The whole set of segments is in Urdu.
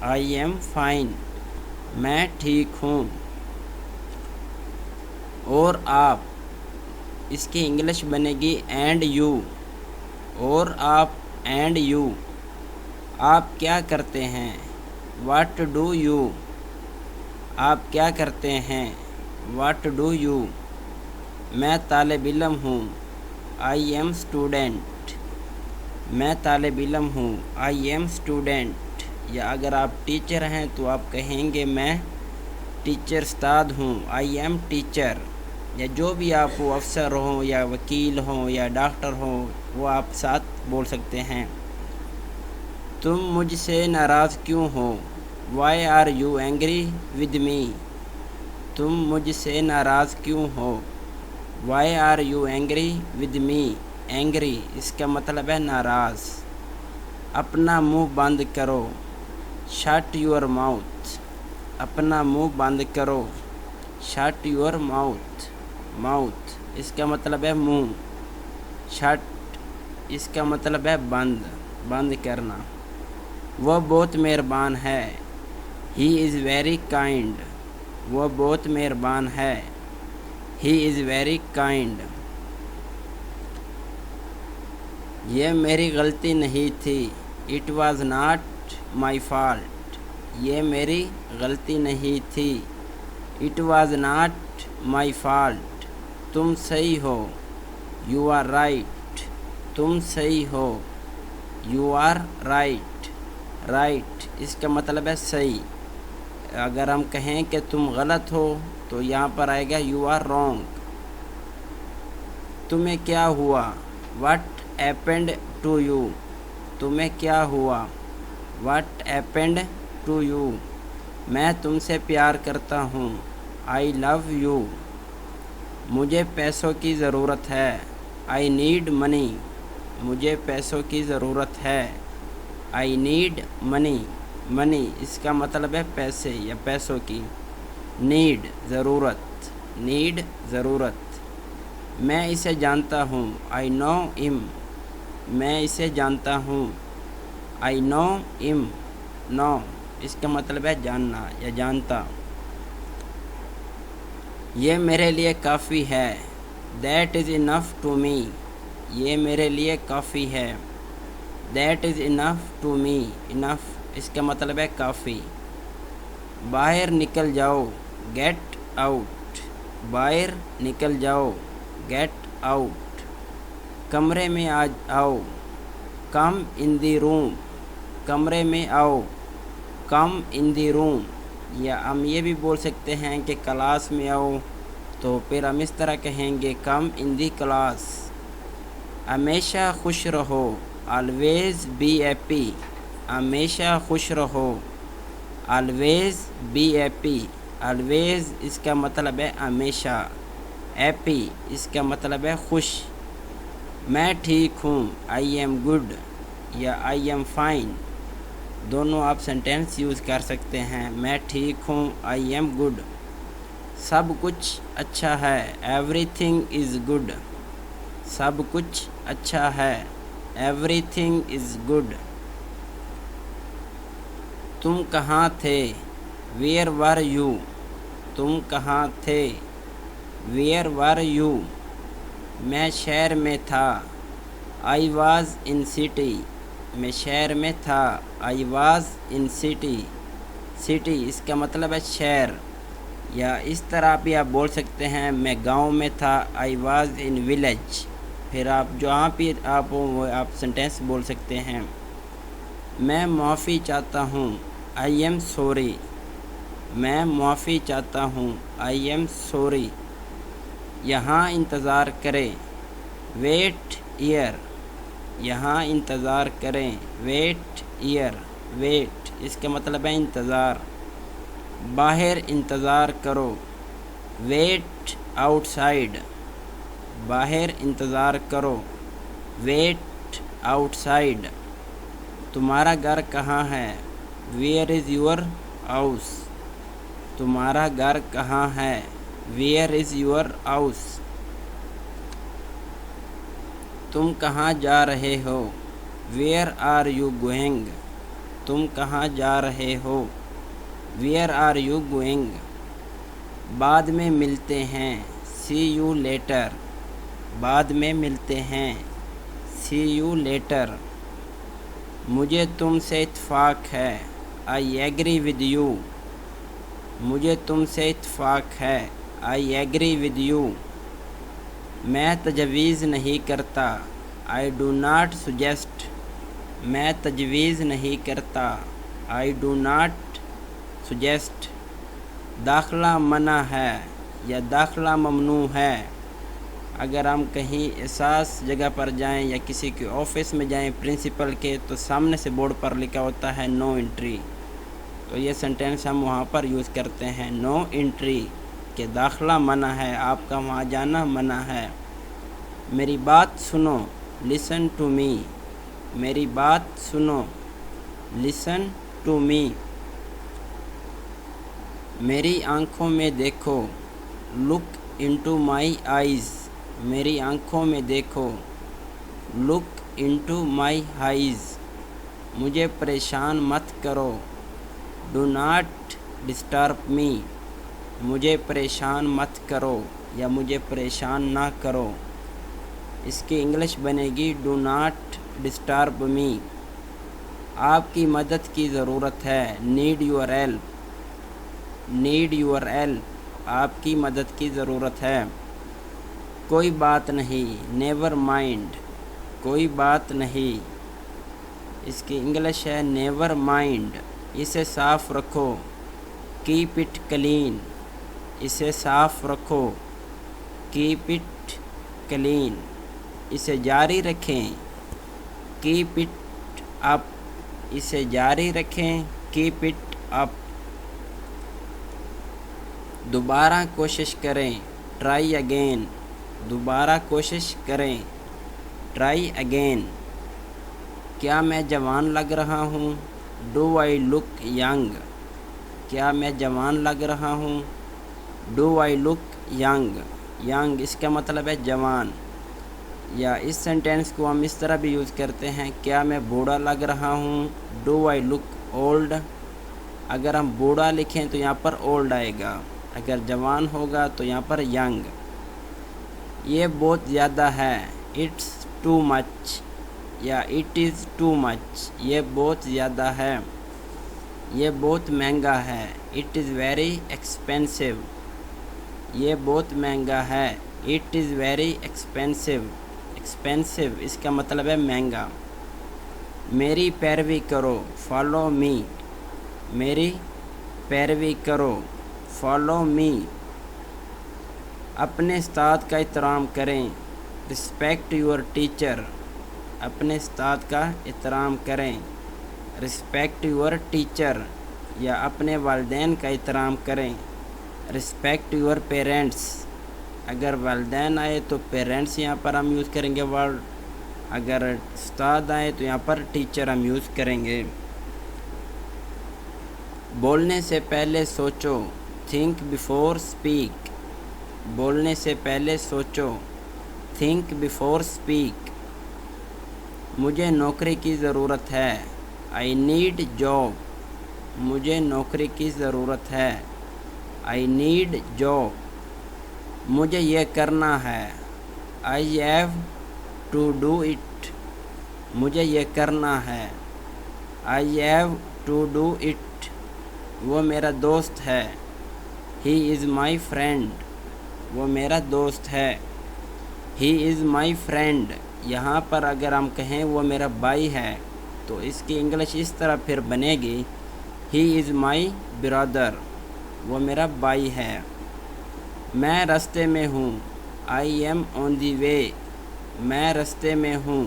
آئی ایم فائن، میں ٹھیک ہوں۔ اور آپ، اس کی انگلش بنے گی اینڈ یو، اور آپ اینڈ یو، آپ کیا کرتے ہیں؟ واٹ ڈو یو، آپ کیا کرتے ہیں؟ واٹ ڈو یو، میں طالب علم ہوں، آئی ایم اسٹوڈنٹ، میں طالب علم ہوں، آئی ایم اسٹوڈنٹ۔ یا اگر آپ ٹیچر ہیں تو آپ کہیں گے میں ٹیچر استاد ہوں، آئی ایم ٹیچر۔ یا جو بھی آپ وہ افسر ہوں یا وکیل ہوں یا ڈاکٹر ہوں، وہ آپ ساتھ بول سکتے ہیں۔ تم مجھ سے ناراض کیوں ہو؟ Why are you angry with me, تم مجھ سے ناراض کیوں ہو؟ Why are you angry with me, angry اس کا مطلب ہے ناراض۔ اپنا منہ بند کرو، شٹ یور ماؤتھ، اپنا منہ بند کرو، شٹ یور ماؤتھ، ماؤتھ اس کا مطلب ہے منہ، شٹ اس کا مطلب ہے بند، بند کرنا۔ وہ بہت مہربان ہے، ہی از ویری کائنڈ، وہ بہت مہربان ہے، ہی از ویری کائنڈ۔ یہ میری غلطی نہیں تھی، it was not my fault, یہ میری غلطی نہیں تھی، it was not my fault. تم صحیح ہو، یو آر رائٹ، تم صحیح ہو، یو آر رائٹ، رائٹ اس کا مطلب ہے صحیح۔ اگر ہم کہیں کہ تم غلط ہو تو یہاں پر آئے گا یو آر رانگ۔ تمہیں کیا ہوا؟ واٹ ہیپنڈ ٹو یو، تمہیں کیا ہوا؟ واٹ ہیپنڈ ٹو یو، میں تم سے پیار کرتا ہوں، آئی لو یو۔ مجھے پیسوں کی ضرورت ہے، آئی نیڈ منی، مجھے پیسوں کی ضرورت ہے، آئی نیڈ منی، منی اس کا مطلب ہے پیسے یا پیسوں کی۔ نیڈ ضرورت، نیڈ ضرورت۔ میں اسے جانتا ہوں، آئی نو ہم، میں اسے جانتا ہوں، آئی نو ہم، نو اس کا مطلب ہے جاننا یا جانتا۔ یہ میرے لیے کافی ہے، that is enough to me, یہ میرے لیے کافی ہے، that is enough to me, انف اس کا مطلب ہے کافی۔ باہر نکل جاؤ، گیٹ آؤٹ، باہر نکل جاؤ، گیٹ آؤٹ۔ کمرے میں آؤ، کم ان دی روم، کمرے میں آؤ، کم ان دی روم۔ یا ہم یہ بھی بول سکتے ہیں کہ کلاس میں آؤ، تو پھر ہم اس طرح کہیں گے کم ان دی کلاس۔ ہمیشہ خوش رہو، آلویز بی ہیپی، ہمیشہ خوش رہو، آلویز بی ہیپی، آلویز اس کا مطلب ہے ہمیشہ، ہیپی اس کا مطلب ہے خوش۔ میں ٹھیک ہوں، آئی ایم گڈ یا آئی ایم فائن، دونوں آپ سینٹینس یوز کر سکتے ہیں۔ میں ٹھیک ہوں، آئی ایم گڈ۔ سب کچھ اچھا ہے، ایوری تھنگ از گڈ، سب کچھ اچھا ہے، ایوری تھنگ از گڈ۔ تم کہاں تھے؟ ویئر ور یو، تم کہاں تھے؟ ویئر ور یو، میں شہر میں تھا، آئی واز ان سٹی، میں شہر میں تھا، I was in city, city اس کا مطلب ہے شہر۔ یا اس طرح بھی آپ بول سکتے ہیں میں گاؤں میں تھا، آئی واز ان ولیج۔ پھر آپ جہاں بھی آپ ہوں وہ آپ سینٹینس بول سکتے ہیں۔ میں معافی چاہتا ہوں، آئی ایم سوری، میں معافی چاہتا ہوں، آئی ایم سوری۔ یہاں انتظار کریں، ویٹ ایئر، یہاں انتظار کریں، ویٹ ایئر، ویٹ اس کا مطلب ہے انتظار۔ باہر انتظار کرو، ویٹ آؤٹ سائڈ، باہر انتظار کرو، ویٹ آؤٹ سائڈ۔ تمہارا گھر کہاں ہے؟ ویئر از یور ہاؤس، تمہارا گھر کہاں ہے؟ Where is your house. تم کہاں جا رہے ہو؟ ویئر آر یو گوئنگ، تم کہاں جا رہے ہو؟ Where are you going? بعد میں ملتے ہیں، سی یو لیٹر۔ بعد میں ملتے ہیں، سی یو لیٹر۔ مجھے تم سے اتفاق ہے، آئی ایگری ود یو۔ مجھے تم سے اتفاق ہے، آئی ایگری ود یو۔ میں تجویز نہیں کرتا، آئی ڈو ناٹ سجیسٹ۔ میں تجویز نہیں کرتا، آئی ڈو ناٹ سجیسٹ۔ داخلہ منع ہے یا داخلہ ممنوع ہے۔ اگر ہم کہیں احساس جگہ پر جائیں یا کسی کے آفس میں جائیں پرنسپل کے، تو سامنے سے بورڈ پر لکھا ہوتا ہے نو انٹری، تو یہ سینٹینس ہم وہاں پر یوز کرتے ہیں، نو انٹری، کہ داخلہ منع ہے، آپ کا وہاں جانا منع ہے۔ میری بات سنو، لسن ٹو می۔ میری بات سنو، لسن ٹو می۔ میری آنکھوں میں دیکھو، لک انٹو مائی آئیز۔ میری آنکھوں میں دیکھو، لک انٹو مائی آئیز۔ مجھے پریشان مت کرو، ڈو ناٹ ڈسٹرب می۔ مجھے پریشان مت کرو یا مجھے پریشان نہ کرو۔ اس کی انگلش بنے گی ڈو ناٹ ڈسٹرب می۔ آپ کی مدد کی ضرورت ہے، need your help. Need your help, آپ کی مدد کی ضرورت ہے۔ کوئی بات نہیں، نیور مائنڈ۔ کوئی بات نہیں، اس کی انگلش ہے نیور مائنڈ۔ اسے صاف رکھو، کیپ اٹ کلین۔ اسے صاف رکھو، کیپ اٹ کلین۔ اسے جاری رکھیں، کیپ اٹ اپ۔ اسے جاری رکھیں، کیپ اٹ اپ۔ دوبارہ کوشش کریں، ٹرائی اگین۔ دوبارہ کوشش کریں، ٹرائی اگین۔ کیا میں جوان لگ رہا ہوں؟ Do I look young? کیا میں جوان لگ رہا ہوں؟ Do I look young? Young اس کا مطلب ہے جوان، یا اس سینٹینس کو ہم اس طرح بھی یوز کرتے ہیں، کیا میں بوڑھا لگ رہا ہوں؟ Do I look old? اگر ہم بوڑھا لکھیں تو یہاں پر اولڈ آئے گا، اگر جوان ہوگا تو یہاں پر ینگ۔ یہ بہت زیادہ ہے، اٹس ٹو مچ یا اٹ از ٹو مچ۔ یہ بہت زیادہ ہے، یہ بہت مہنگا ہے، اٹ از ویری ایکسپینسو۔ یہ بہت مہنگا ہے، it is very expensive. Expensive اس کا مطلب ہے مہنگا۔ میری پیروی کرو، فالو می۔ میری پیروی کرو، فالو می۔ اپنے استاد کا احترام کریں، رسپیکٹ یور ٹیچر۔ اپنے استاد کا احترام کریں، رسپیکٹ یور ٹیچر، یا اپنے والدین کا احترام کریں، رسپیکٹ یور پیرنٹس۔ اگر والدین آئے تو پیرنٹس یہاں پر ہم یوز کریں گے ورڈ، اگر استاد آئے تو یہاں پر ٹیچر ہم یوز کریں گے۔ بولنے سے پہلے سوچو، تھنک بیفور اسپیک۔ بولنے سے پہلے سوچو، تھنک بیفور اسپیک۔ مجھے نوکری کی ضرورت ہے، آئی نیڈ جاب۔ مجھے نوکری کی ضرورت ہے، آئی نیڈ جاب۔ مجھے یہ کرنا ہے، I have to do it. مجھے یہ کرنا ہے، I have to do it. وہ میرا دوست ہے، ہی از مائی فرینڈ۔ وہ میرا دوست ہے، ہی از مائی فرینڈ۔ یہاں پر اگر ہم کہیں وہ میرا بھائی ہے تو اس کی انگلش اس طرح پھر بنے گی، ہی از مائی برادر۔ وہ میرا بھائی ہے۔ میں راستے میں ہوں، آئی ایم آن دی وے۔ میں راستے میں ہوں،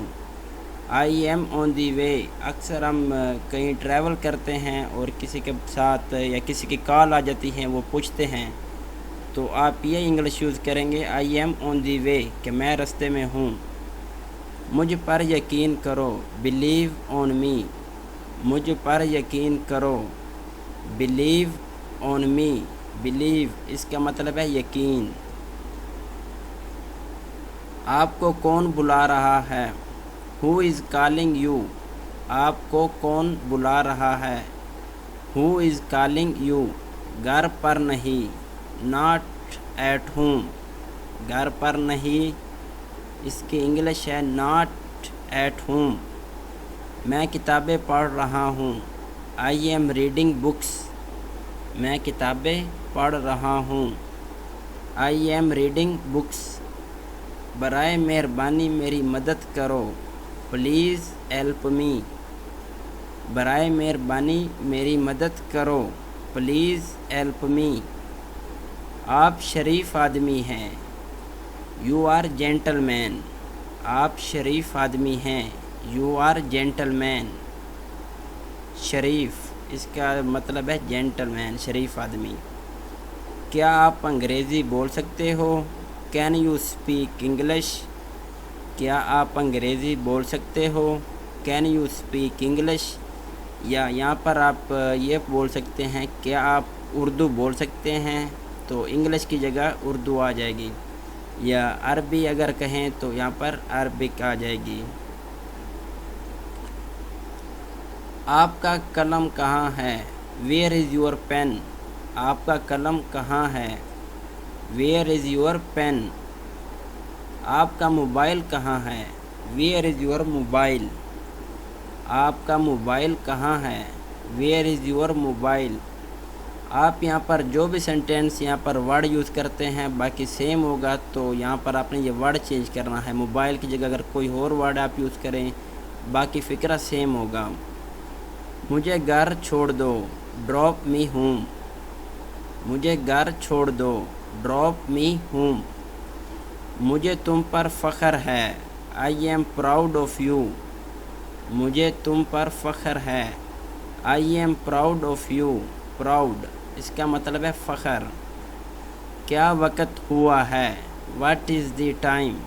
آئی ایم آن دی وے۔ اکثر ہم کہیں ٹریول کرتے ہیں اور کسی کے ساتھ یا کسی کی کال آ جاتی ہے، وہ پوچھتے ہیں، تو آپ یہ انگلش یوز کریں گے، آئی ایم آن دی وے، کہ میں راستے میں ہوں۔ مجھ پر یقین کرو، بلیو آن می۔ مجھ پر یقین کرو، بلیو آن می۔ بلیو اس کا مطلب ہے یقین۔ آپ کو کون بلا رہا ہے؟ ہو از کالنگ یو؟ آپ کو کون بلا رہا ہے؟ Who is calling you؟ گھر پر نہیں، not at home، گھر پر نہیں، اس کی انگلش ہے not at home۔ میں کتابیں پڑھ رہا ہوں، I am reading books، میں کتابیں پڑھ رہا ہوں، I am reading books۔ برائے مہربانی میری مدد کرو، پلیز ہیلپ می، برائے مہربانی میری مدد کرو، پلیز ہیلپ می۔ آپ شریف آدمی ہیں، یو آر جینٹل مین، آپ شریف آدمی ہیں، یو آر جینٹل مین۔ شریف اس کا مطلب ہے جینٹل مین، شریف آدمی۔ کیا آپ انگریزی بول سکتے ہو؟ Can you speak English? کیا آپ انگریزی بول سکتے ہو؟ Can you speak English? یا یہاں پر آپ یہ بول سکتے ہیں کیا آپ اردو بول سکتے ہیں، تو انگلش کی جگہ اردو آ جائے گی، یا عربی اگر کہیں تو یہاں پر عربک آ جائے گی۔ آپ کا قلم کہاں ہے؟ Where is your pen? آپ کا قلم کہاں ہے؟ Where is your pen? آپ کا موبائل کہاں ہے؟ Where is your mobile? آپ کا موبائل کہاں ہے؟ Where is your mobile? آپ یہاں پر جو بھی سینٹینس یہاں پر ورڈ یوز کرتے ہیں باقی سیم ہوگا، تو یہاں پر آپ نے یہ ورڈ چینج کرنا ہے، موبائل کی جگہ اگر کوئی اور ورڈ آپ یوز کریں باقی فقرہ سیم ہوگا۔ مجھے گھر چھوڑ دو، ڈراپ می ہوم، مجھے گھر چھوڑ دو، ڈراپ می ہوم۔ مجھے تم پر فخر ہے، I am proud of you, مجھے تم پر فخر ہے، I am proud of you. Proud اس کا مطلب ہے فخر۔ کیا وقت ہوا ہے؟ What is the time?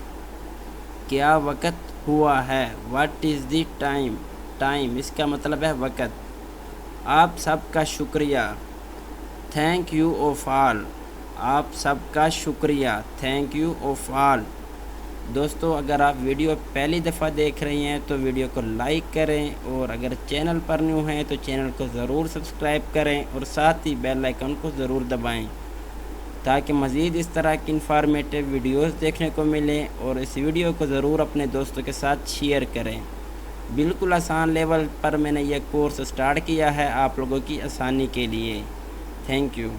کیا وقت ہوا ہے؟ What is the time? Time اس کا مطلب ہے وقت۔ آپ سب کا شکریہ، تھینک یو آف آل، آپ سب کا شکریہ، تھینک یو آف آل۔ دوستو اگر آپ ویڈیو پہلی دفعہ دیکھ رہی ہیں تو ویڈیو کو لائک کریں، اور اگر چینل پر نیو ہیں تو چینل کو ضرور سبسکرائب کریں، اور ساتھ ہی بیل آئیکن کو ضرور دبائیں تاکہ مزید اس طرح کی انفارمیٹیو ویڈیوز دیکھنے کو ملیں، اور اس ویڈیو کو ضرور اپنے دوستوں کے ساتھ شیئر کریں۔ بالکل آسان لیول پر میں نے یہ کورس سٹارٹ کیا ہے آپ لوگوں کی آسانی کے لیے۔ Thank you.